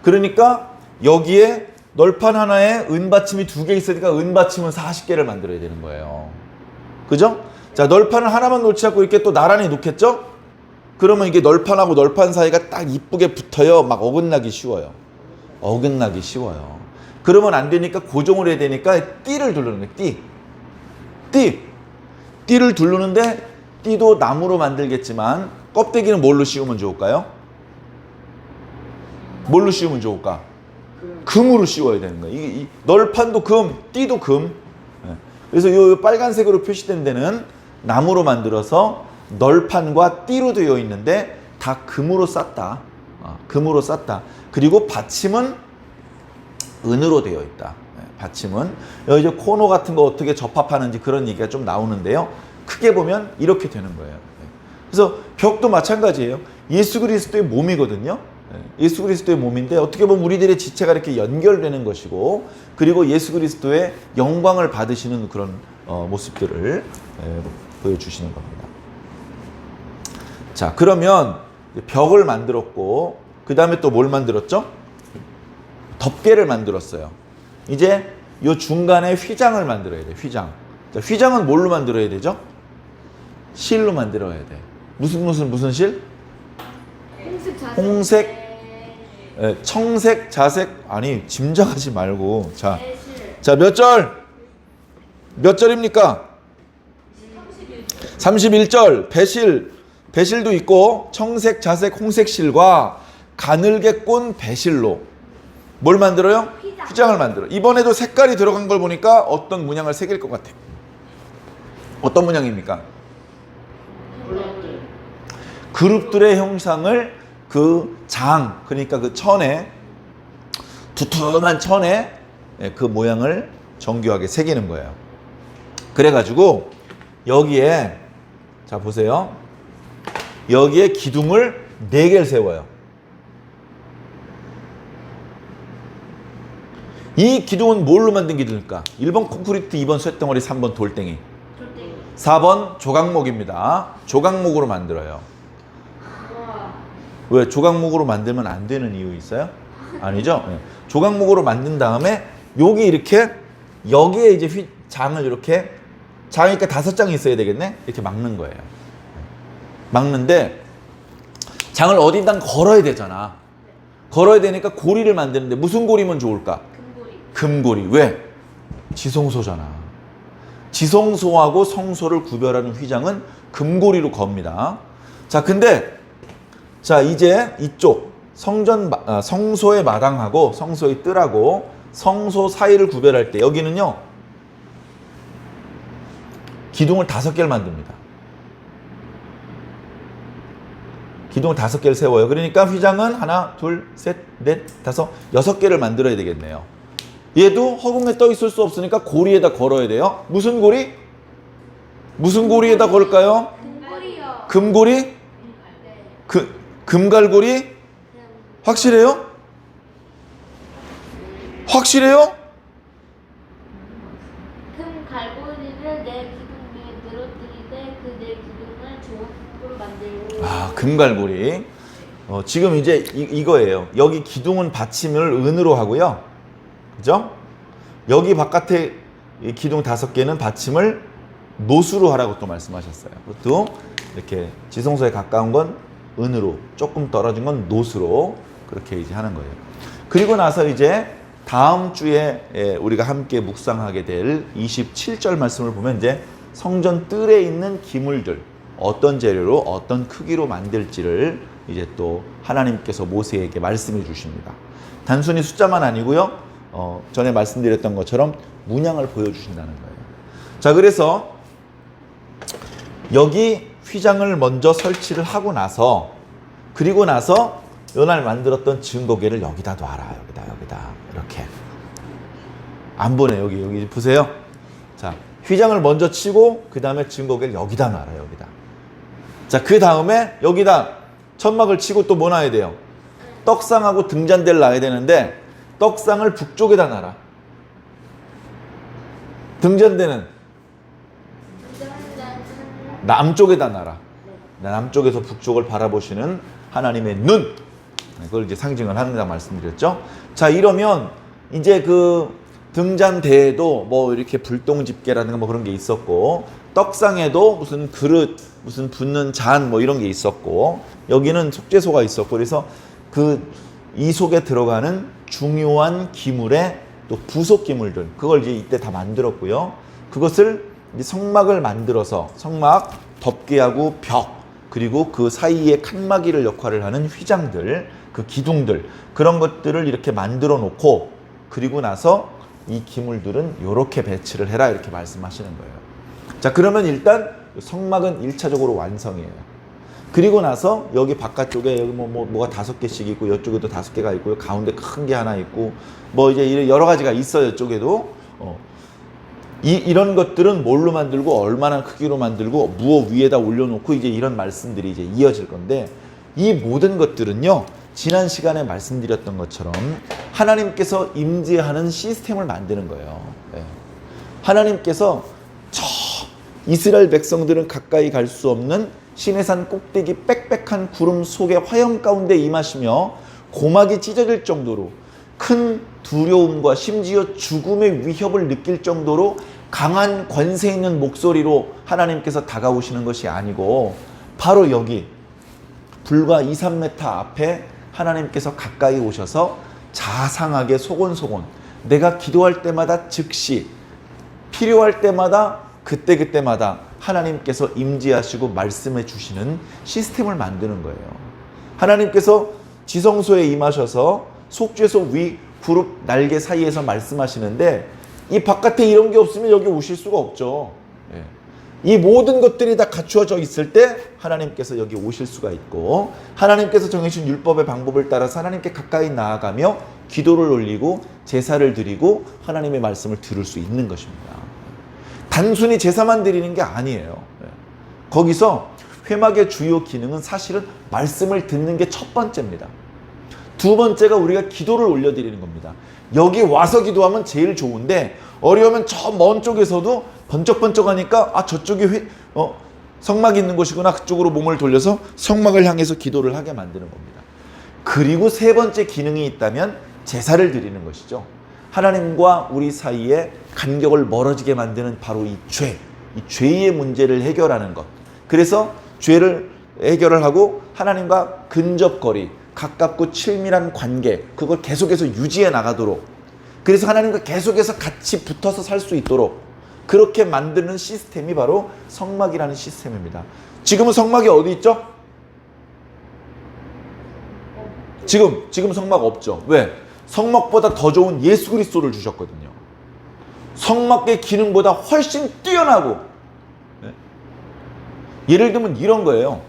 그러니까 여기에 널판 하나에 은받침이 2개 있으니까 은받침은 40개를 만들어야 되는 거예요. 그죠? 자, 널판을 하나만 놓지 않고 이렇게 또 나란히 놓겠죠? 그러면 이게 널판하고 널판 사이가 딱 이쁘게 붙어요. 막 어긋나기 쉬워요. 그러면 안 되니까 고정을 해야 되니까 띠를 두르는 거예요. 띠를 두르는데 띠도 나무로 만들겠지만 껍데기는 뭘로 씌우면 좋을까요? 뭘로 씌우면 좋을까? 금으로 씌워야 되는 거예요. 이 널판도 금, 띠도 금. 그래서 이 빨간색으로 표시된 데는 나무로 만들어서 널판과 띠로 되어 있는데 다 금으로 쌌다. 금으로 쌌다. 그리고 받침은 은으로 되어 있다. 받침은 여기 이제 코너 같은 거 어떻게 접합하는지 그런 얘기가 좀 나오는데요. 크게 보면 이렇게 되는 거예요. 그래서 벽도 마찬가지예요. 예수 그리스도의 몸이거든요. 예수 그리스도의 몸인데 어떻게 보면 우리들의 지체가 이렇게 연결되는 것이고, 그리고 예수 그리스도의 영광을 받으시는 그런 모습들을 보여주시는 겁니다. 자, 그러면 벽을 만들었고 그 다음에 또 뭘 만들었죠? 덮개를 만들었어요. 이제 이 중간에 휘장을 만들어야 돼요. 휘장. 자, 휘장은 뭘로 만들어야 되죠? 실로 만들어야 돼. 무슨 실? 홍색, 청색, 자색. 아니, 짐작하지 말고. 자, 몇 절? 몇 절입니까? 31절. 배실도 있고 청색, 자색, 홍색 실과 가늘게 꼰 배실로 뭘 만들어요? 휘장을 만들어. 이번에도 색깔이 들어간 걸 보니까 어떤 문양을 새길 것 같아. 어떤 문양입니까? 그룹들의 형상을 그 장, 그러니까 그 천에, 두툼한 천에 그 모양을 정교하게 새기는 거예요. 그래가지고 여기에, 자 보세요. 여기에 기둥을 4개를 세워요. 이 기둥은 뭘로 만든 기둥일까? 1번 콘크리트, 2번 쇳덩어리, 3번 돌덩이, 4번 조각목입니다. 조각목으로 만들어요. 왜 조각목으로 만들면 안 되는 이유 있어요? 아니죠? 네. 조각목으로 만든 다음에 여기에 이제 장을 이렇게, 장이니까 5장이 있어야 되겠네? 이렇게 막는 거예요. 막는데 장을 어디다 걸어야 되잖아. 걸어야 되니까 고리를 만드는데 무슨 고리면 좋을까? 금고리. 왜? 지성소잖아. 지성소하고 성소를 구별하는 휘장은 금고리로 겁니다. 자, 근데 자, 이제 이쪽 성소의 마당하고 성소의 뜰하고 성소 사이를 구별할 때 여기는요, 기둥을 5개를 만듭니다. 기둥을 5개를 세워요. 그러니까 휘장은 하나, 둘, 셋, 넷, 다섯, 6개를 만들어야 되겠네요. 얘도 허공에 떠 있을 수 없으니까 고리에다 걸어야 돼요. 무슨 고리? 무슨 고리에다 걸까요? 금고리? 금갈고리? 확실해요? 확실해요? 금갈고리를 내 기둥 위에 늘어뜨리되 그 내 기둥을 조각으로 만들고. 아, 금갈고리. 지금 이제 이거예요. 여기 기둥은 받침을 은으로 하고요. 그죠? 여기 바깥에 이 기둥 5개는 받침을 노수로 하라고 또 말씀하셨어요. 그것도 이렇게 지성소에 가까운 건 은으로, 조금 떨어진 건 노수로 그렇게 이제 하는 거예요. 그리고 나서 이제 다음 주에 우리가 함께 묵상하게 될 27절 말씀을 보면 이제 성전 뜰에 있는 기물들, 어떤 재료로 어떤 크기로 만들지를 이제 또 하나님께서 모세에게 말씀해 주십니다. 단순히 숫자만 아니고요. 전에 말씀드렸던 것처럼 문양을 보여주신다는 거예요. 자, 그래서 여기 휘장을 먼저 설치를 하고 나서, 그리고 나서 요날 만들었던 증거궤를 여기다 놔라. 여기다 이렇게 안 보네. 여기 보세요. 자, 휘장을 먼저 치고 그 다음에 증거궤를 여기다 놔라. 여기다. 자, 그 다음에 여기다 천막을 치고 또 뭐 놔야 돼요? 떡상하고 등잔대를 놔야 되는데 떡상을 북쪽에다 놔라. 등잔대는 남쪽에다 놔라. 남쪽에서 북쪽을 바라보시는 하나님의 눈, 그걸 이제 상징을 한다 말씀드렸죠. 자, 이러면 이제 그 등잔대에도 뭐 이렇게 불똥 집게라든가 뭐 그런 게 있었고, 떡상에도 무슨 그릇, 무슨 붓는 잔 뭐 이런 게 있었고, 여기는 속죄소가 있었고, 그래서 이 속에 들어가는 중요한 기물의 또 부속 기물들, 그걸 이제 이때 다 만들었고요. 그것을 이제 성막을 만들어서 성막 덮개하고 벽, 그리고 그 사이에 칸막이를 역할을 하는 휘장들, 그 기둥들, 그런 것들을 이렇게 만들어 놓고, 그리고 나서 이 기물들은 이렇게 배치를 해라 이렇게 말씀하시는 거예요. 자, 그러면 일단 성막은 1차적으로 완성이에요. 그리고 나서 여기 바깥쪽에 여기 뭐가 5개씩 있고 이쪽에도 5개가 있고요. 가운데 큰 게 하나 있고 뭐 이제 여러 가지가 있어요. 이쪽에도. 이런 것들은 뭘로 만들고 얼마나 크기로 만들고 무엇 위에다 올려놓고 이제 이런 말씀들이 이제 이어질 건데 이 모든 것들은요. 지난 시간에 말씀드렸던 것처럼 하나님께서 임재하는 시스템을 만드는 거예요. 네. 하나님께서 저 이스라엘 백성들은 가까이 갈 수 없는 시내산 꼭대기 빽빽한 구름 속의 화염 가운데 임하시며 고막이 찢어질 정도로 큰 두려움과 심지어 죽음의 위협을 느낄 정도로 강한 권세 있는 목소리로 하나님께서 다가오시는 것이 아니고 바로 여기 불과 2, 3m 앞에 하나님께서 가까이 오셔서 자상하게 소곤소곤 내가 기도할 때마다 즉시 필요할 때마다 그때마다 하나님께서 임재하시고 말씀해 주시는 시스템을 만드는 거예요. 하나님께서 지성소에 임하셔서 속죄소 위 구룹 날개 사이에서 말씀하시는데 이 바깥에 이런 게 없으면 여기 오실 수가 없죠. 이 모든 것들이 다 갖추어져 있을 때 하나님께서 여기 오실 수가 있고 하나님께서 정해주신 율법의 방법을 따라서 하나님께 가까이 나아가며 기도를 올리고 제사를 드리고 하나님의 말씀을 들을 수 있는 것입니다. 단순히 제사만 드리는 게 아니에요. 거기서 회막의 주요 기능은 사실은 말씀을 듣는 게 첫 번째입니다. 두 번째가 우리가 기도를 올려드리는 겁니다. 여기 와서 기도하면 제일 좋은데 어려우면 저 먼 쪽에서도 번쩍번쩍하니까 아 저쪽이 성막이 있는 곳이구나 그쪽으로 몸을 돌려서 성막을 향해서 기도를 하게 만드는 겁니다. 그리고 세 번째 기능이 있다면 제사를 드리는 것이죠. 하나님과 우리 사이에 간격을 멀어지게 만드는 바로 이 죄의 문제를 해결하는 것. 그래서 죄를 해결을 하고 하나님과 근접거리, 가깝고 친밀한 관계, 그걸 계속해서 유지해 나가도록, 그래서 하나님과 계속해서 같이 붙어서 살 수 있도록 그렇게 만드는 시스템이 바로 성막이라는 시스템입니다. 지금은 성막이 어디 있죠? 지금 성막 없죠. 왜? 성막보다 더 좋은 예수 그리스도를 주셨거든요. 성막의 기능보다 훨씬 뛰어나고, 예를 들면 이런 거예요.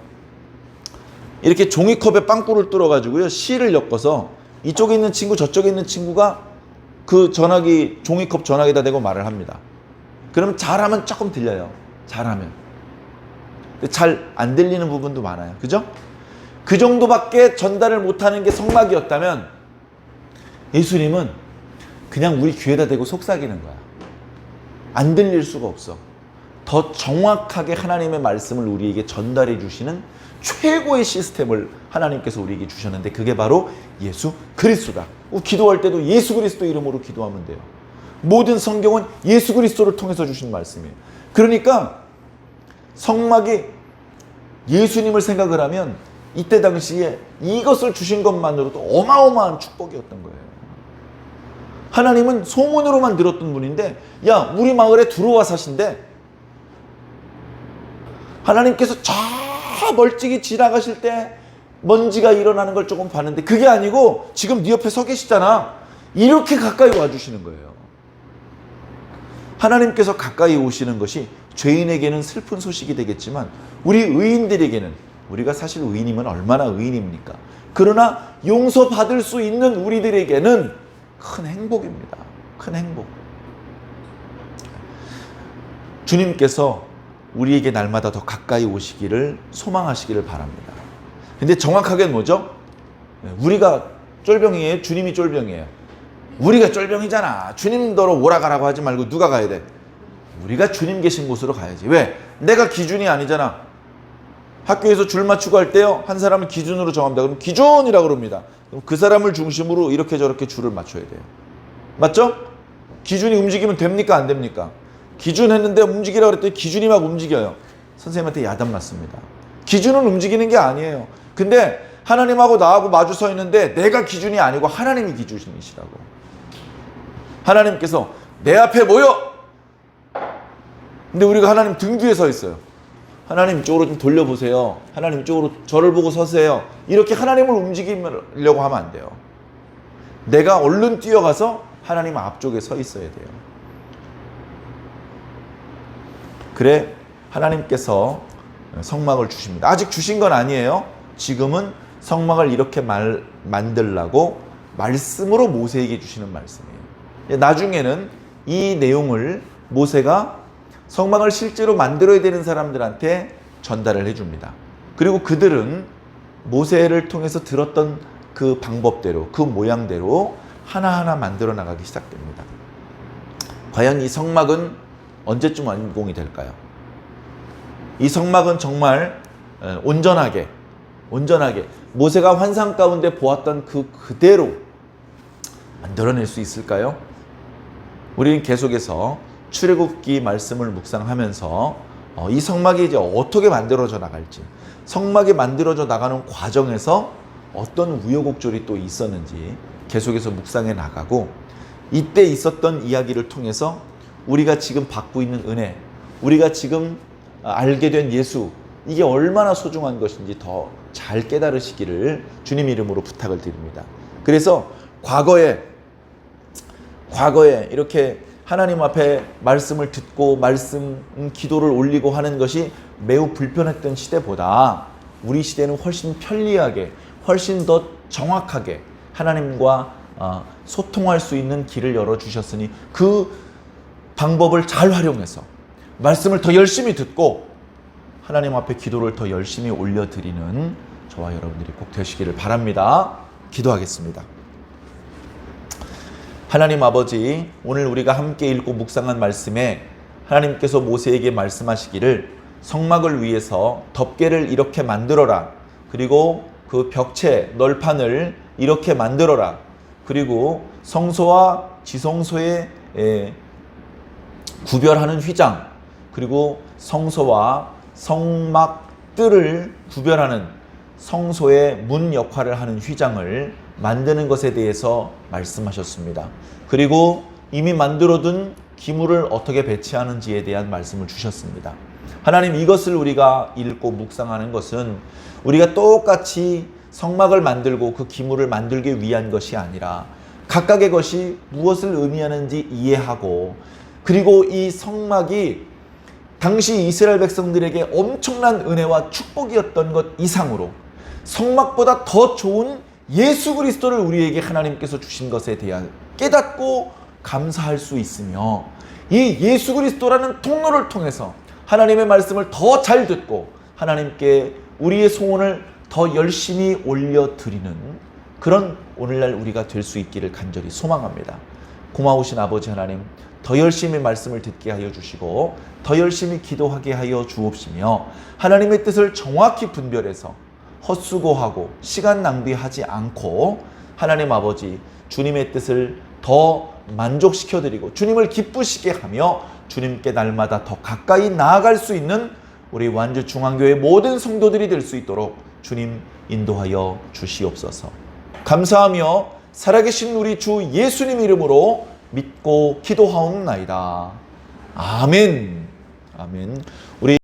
이렇게 종이컵에 빵꾸를 뚫어가지고요, 실을 엮어서 이쪽에 있는 친구 저쪽에 있는 친구가 그 전화기, 종이컵 전화기에다 대고 말을 합니다. 그럼 잘하면 조금 들려요. 잘하면. 근데 잘 안 들리는 부분도 많아요. 그죠? 그 정도밖에 전달을 못하는 게 성막이었다면 예수님은 그냥 우리 귀에다 대고 속삭이는 거야. 안 들릴 수가 없어. 더 정확하게 하나님의 말씀을 우리에게 전달해 주시는 최고의 시스템을 하나님께서 우리에게 주셨는데 그게 바로 예수 그리스도다. 기도할 때도 예수 그리스도 이름으로 기도하면 돼요. 모든 성경은 예수 그리스도를 통해서 주신 말씀이에요. 그러니까 성막이 예수님을 생각을 하면 이때 당시에 이것을 주신 것만으로도 어마어마한 축복이었던 거예요. 하나님은 소문으로만 들었던 분인데 야 우리 마을에 들어와 사신대. 하나님께서 저 멀찍이 지나가실 때 먼지가 일어나는 걸 조금 봤는데 그게 아니고 지금 네 옆에 서 계시잖아. 이렇게 가까이 와주시는 거예요. 하나님께서 가까이 오시는 것이 죄인에게는 슬픈 소식이 되겠지만 우리 의인들에게는, 우리가 사실 의인이면 얼마나 의인입니까? 그러나 용서받을 수 있는 우리들에게는 큰 행복입니다. 큰 행복. 주님께서 우리에게 날마다 더 가까이 오시기를 소망하시기를 바랍니다. 근데 정확하게는 뭐죠? 우리가 쫄병이에요? 주님이 쫄병이에요? 우리가 쫄병이잖아. 주님더러 오라가라고 하지 말고 누가 가야 돼? 우리가 주님 계신 곳으로 가야지. 왜? 내가 기준이 아니잖아. 학교에서 줄 맞추고 할 때요, 한 사람을 기준으로 정합니다. 그럼 기준이라고 그럽니다. 그럼 그 사람을 중심으로 이렇게 저렇게 줄을 맞춰야 돼요. 맞죠? 기준이 움직이면 됩니까? 안 됩니까? 기준 했는데 움직이라고 그랬더니 기준이 막 움직여요. 선생님한테 야단 맞습니다. 기준은 움직이는 게 아니에요. 근데 하나님하고 나하고 마주 서 있는데 내가 기준이 아니고 하나님이 기준이시라고. 하나님께서 내 앞에 모여! 근데 우리가 하나님 등 뒤에 서 있어요. 하나님 이쪽으로 좀 돌려보세요. 하나님 이쪽으로 저를 보고 서세요. 이렇게 하나님을 움직이려고 하면 안 돼요. 내가 얼른 뛰어가서 하나님 앞쪽에 서 있어야 돼요. 그래 하나님께서 성막을 주십니다. 아직 주신 건 아니에요. 지금은 성막을 이렇게 만들라고 말씀으로 모세에게 주시는 말씀이에요. 나중에는 이 내용을 모세가 성막을 실제로 만들어야 되는 사람들한테 전달을 해줍니다. 그리고 그들은 모세를 통해서 들었던 그 방법대로, 그 모양대로 하나하나 만들어 나가기 시작됩니다. 과연 이 성막은 언제쯤 완공이 될까요? 이 성막은 정말 온전하게 모세가 환상 가운데 보았던 그대로 만들어낼 수 있을까요? 우리는 계속해서 출애굽기 말씀을 묵상하면서 이 성막이 이제 어떻게 만들어져 나갈지, 성막이 만들어져 나가는 과정에서 어떤 우여곡절이 또 있었는지 계속해서 묵상해 나가고, 이때 있었던 이야기를 통해서 우리가 지금 받고 있는 은혜, 우리가 지금 알게 된 예수, 이게 얼마나 소중한 것인지 더 잘 깨달으시기를 주님 이름으로 부탁을 드립니다. 그래서 과거에 이렇게 하나님 앞에 말씀을 듣고 기도를 올리고 하는 것이 매우 불편했던 시대보다 우리 시대는 훨씬 편리하게, 훨씬 더 정확하게 하나님과 소통할 수 있는 길을 열어주셨으니 그 방법을 잘 활용해서 말씀을 더 열심히 듣고 하나님 앞에 기도를 더 열심히 올려드리는 저와 여러분들이 꼭 되시기를 바랍니다. 기도하겠습니다. 하나님 아버지, 오늘 우리가 함께 읽고 묵상한 말씀에 하나님께서 모세에게 말씀하시기를 성막을 위해서 덮개를 이렇게 만들어라. 그리고 그 벽체, 널판을 이렇게 만들어라. 그리고 성소와 지성소의 구별하는 휘장, 그리고 성소와 성막들을 구별하는 성소의 문 역할을 하는 휘장을 만드는 것에 대해서 말씀하셨습니다. 그리고 이미 만들어둔 기물을 어떻게 배치하는지에 대한 말씀을 주셨습니다. 하나님, 이것을 우리가 읽고 묵상하는 것은 우리가 똑같이 성막을 만들고 그 기물을 만들기 위한 것이 아니라 각각의 것이 무엇을 의미하는지 이해하고, 그리고 이 성막이 당시 이스라엘 백성들에게 엄청난 은혜와 축복이었던 것 이상으로 성막보다 더 좋은 예수 그리스도를 우리에게 하나님께서 주신 것에 대한 깨닫고 감사할 수 있으며, 이 예수 그리스도라는 통로를 통해서 하나님의 말씀을 더 잘 듣고 하나님께 우리의 소원을 더 열심히 올려드리는 그런 오늘날 우리가 될 수 있기를 간절히 소망합니다. 고마우신 아버지 하나님, 더 열심히 말씀을 듣게 하여 주시고 더 열심히 기도하게 하여 주옵시며, 하나님의 뜻을 정확히 분별해서 헛수고하고 시간 낭비하지 않고 하나님 아버지 주님의 뜻을 더 만족시켜드리고 주님을 기쁘시게 하며 주님께 날마다 더 가까이 나아갈 수 있는 우리 완주중앙교회 모든 성도들이 될 수 있도록 주님 인도하여 주시옵소서. 감사하며 살아계신 우리 주 예수님 이름으로 믿고 기도하옵나이다. 아멘. 아멘. 우리